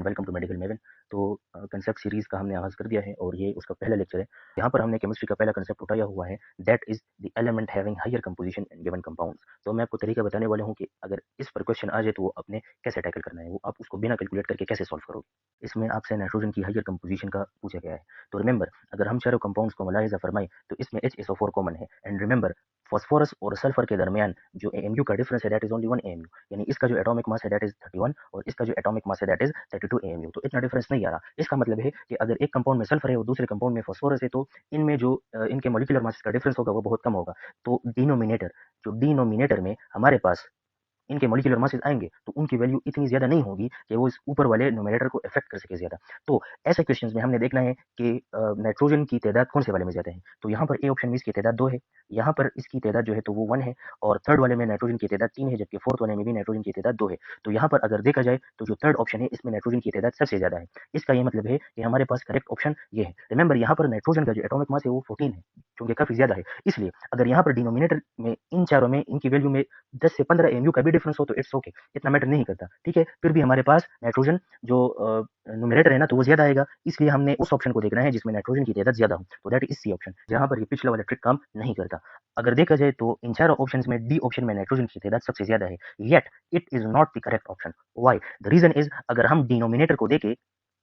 Welcome to medical मेवन। तो concept series का हमने आगाज कर दिया है और ये उसका पहला लेक्चर है। यहाँ पर हमने केमिस्ट्री का पहला कंसेप्ट उठाया हुआ है, that is the element having higher composition in given compounds. तो मैं आपको तरीका बताने वाला हूँ कि अगर इस पर क्वेश्चन आ जाए तो वो आपने कैसे टैकल करना है, वो आप उसको बिना कैलकुलेट करके कैसे सॉल्व करोगे। इसमें आपसे नाइट्रोजन की हायर कंपोजिशन का पूछा गया है। तो रिमेंबर, अगर हम चारों कंपाउंड्स को मुलाहिजा फरमाएं तो इसमें HSO4 कॉमन है। एंड रिमेंबर, फॉस्फोरस और सल्फर के दरमियान जो एएमयू का डिफरेंस है दैट इज ओनली 1 एएमयू, यानी इसका जो एटॉमिक मास है दैट इज 31 और इसका जो एटॉमिक मास है दैट इज 32 एएमयू। तो इतना डिफरेंस नहीं आ रहा। इसका मतलब है कि अगर एक कंपाउंड में सल्फर है और दूसरे कंपाउंड में फॉस्फोरस है तो इनमें जो इनके मॉलिक्यूलर मास का डिफरेंस होगा वो बहुत कम होगा। तो डिनोमिनेटर में हमारे पास इनके मॉलिक्यूलर मासेस आएंगे तो उनकी वैल्यू इतनी ज्यादा नहीं होगी कि वो इस ऊपर वाले न्यूमरेटर को इफेक्ट कर सके ज्यादा। तो ऐसे क्वेश्चंस में हमने देखना है कि नाइट्रोजन की तादाद कौन से वाले में ज्यादा है। तो यहाँ पर ए ऑप्शन में इसकी तादाद 2 है, यहाँ पर इसकी तादाद जो है तो वो 1 है, और थर्ड वाले में नाइट्रोजन की तादाद 3 है, जबकि फोर्थ वाले में भी नाइट्रोजन की तादाद 2 है। तो यहाँ पर अगर देखा जाए तो जो थर्ड ऑप्शन है इसमें नाइट्रोजन की तादाद सबसे ज्यादा है। इसका ये मतलब है कि हमारे पास करेक्ट ऑप्शन ये है। रिमेंबर, यहाँ पर नाइट्रोजन का जो एटॉमिक मास है वो 14 है, क्योंकि काफी ज्यादा है। इसलिए अगर यहाँ पर डिनोमिनेटर में इन चारों में इनकी वैल्यू में 10 से 15 एमयू का भी डिफरेंस हो तो इट्स ओके, इतना मैटर नहीं करता। ठीक है, फिर भी हमारे पास नाइट्रोजन जो न्यूमरेटर है ना तो वो ज्यादा आएगा, इसलिए हमने उस ऑप्शन को देखना है जिसमें नाइट्रोजन की तादाद ज्यादा हो। तो दैट इज सी ऑप्शन, जहां पर ये पिछला वाला ट्रिक काम नहीं करता। अगर देखा जाए तो इन चारों ऑप्शंस में डी ऑप्शन में नाइट्रोजन की तादाद सबसे ज्यादा है, yet it is not the correct option. Why? The reason is, अगर हम डिनोमिनेटर को देखें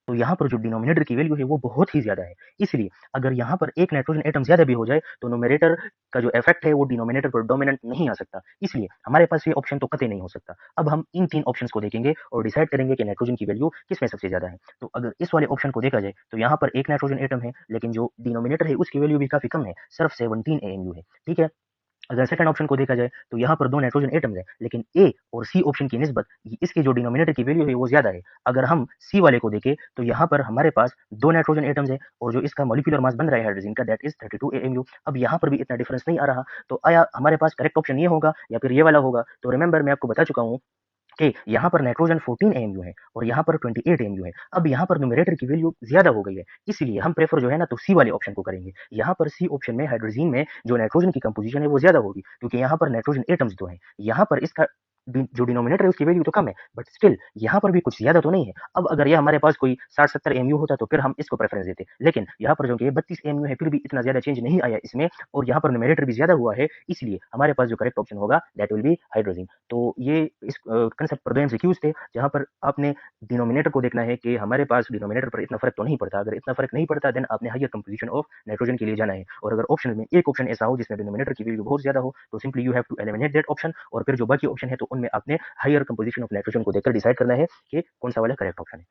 तो यहाँ पर जो डिनोमिनेटर की वैल्यू है वो बहुत ही ज्यादा है। इसलिए अगर यहाँ पर एक नाइट्रोजन एटम ज्यादा भी हो जाए तो न्यूमरेटर का जो इफेक्ट है वो डिनोमिनेटर पर डोमिनेंट नहीं आ सकता, इसलिए हमारे पास ये ऑप्शन तो कतई नहीं हो सकता। अब हम इन तीन ऑप्शंस को देखेंगे और डिसाइड करेंगे कि नाइट्रोजन की वैल्यू किसमें सबसे ज्यादा है। तो अगर इस वाले ऑप्शन को देखा जाए तो यहाँ पर एक नाइट्रोजन एटम है, लेकिन जो डिनोमिनेटर है उसकी वैल्यू भी काफी कम है, सिर्फ 17 एएमयू है। ठीक है, अगर सेकंड ऑप्शन को देखा जाए तो यहाँ पर दो नाइट्रोजन एटम्स हैं, लेकिन ए और सी ऑप्शन की निस्बत इसके जो डिनोमिनेटर की वैल्यू है वो ज्यादा है। अगर हम सी वाले को देखें तो यहाँ पर हमारे पास दो नाइट्रोजन एटम्स है और जो इसका मॉलिक्यूलर मास बन रहा है हाइड्रोजन का दैट इज 32 एएमयू। अब यहाँ पर भी इतना डिफरेंस नहीं आ रहा, तो आया हमारे पास करेक्ट ऑप्शन ये होगा या फिर ये वाला होगा। तो रिमेंबर, मैं आपको बता चुका हूँ कि यहाँ पर नाइट्रोजन 14 एएमयू है और यहाँ पर 28 एएमयू है। अब यहाँ पर न्यूमरेटर की वैल्यू ज्यादा हो गई है, इसलिए हम प्रेफर जो है ना तो सी वाले ऑप्शन को करेंगे। यहाँ पर सी ऑप्शन में हाइड्रोजन में जो नाइट्रोजन की कंपोजिशन है वो ज्यादा होगी, क्योंकि यहाँ पर नाइट्रोजन एटम्स दो हैं। यहाँ पर इसका जो डिनोमिनेटर है उसकी वैल्यू तो कम है, बट स्टिल यहाँ पर भी कुछ ज्यादा तो नहीं है। अब अगर ये हमारे पास कोई 60-70 एमयू होता तो फिर हम इसको प्रेफरेंस देते, लेकिन यहाँ पर जो कि 32 एमयू है फिर भी इतना ज्यादा चेंज नहीं आया इसमें, और यहाँ पर न्यूमरेटर भी ज्यादा हुआ है, इसलिए हमारे पास जो करेक्ट ऑप्शन होगा दैट विल बी हाइड्रोजन। तो ये इस कंसेप्ट पर दो एमसीक्यूज थे, जहां पर आपने डिनोमिनेटर को देखना है कि हमारे पास डिनोमिनेटर पर इतना फर्क तो नहीं पड़ता। अगर इतना फर्क नहीं पड़ता देन आपने हायर कंपोजिशन ऑफ नाइट्रोजन के लिए जाना है, और अगर ऑप्शन में एक ऑप्शन ऐसा हो जिसमें डिनोमिनेटर की वैल्यू बहुत ज्यादा हो तो simply you have to eliminate that option, और फिर जो बाकी ऑप्शन है तो उनमें आपने हायर कंपोजिशन ऑफ नाइट्रोजन को देखकर डिसाइड करना है कि कौन सा वाला करेक्ट ऑप्शन है।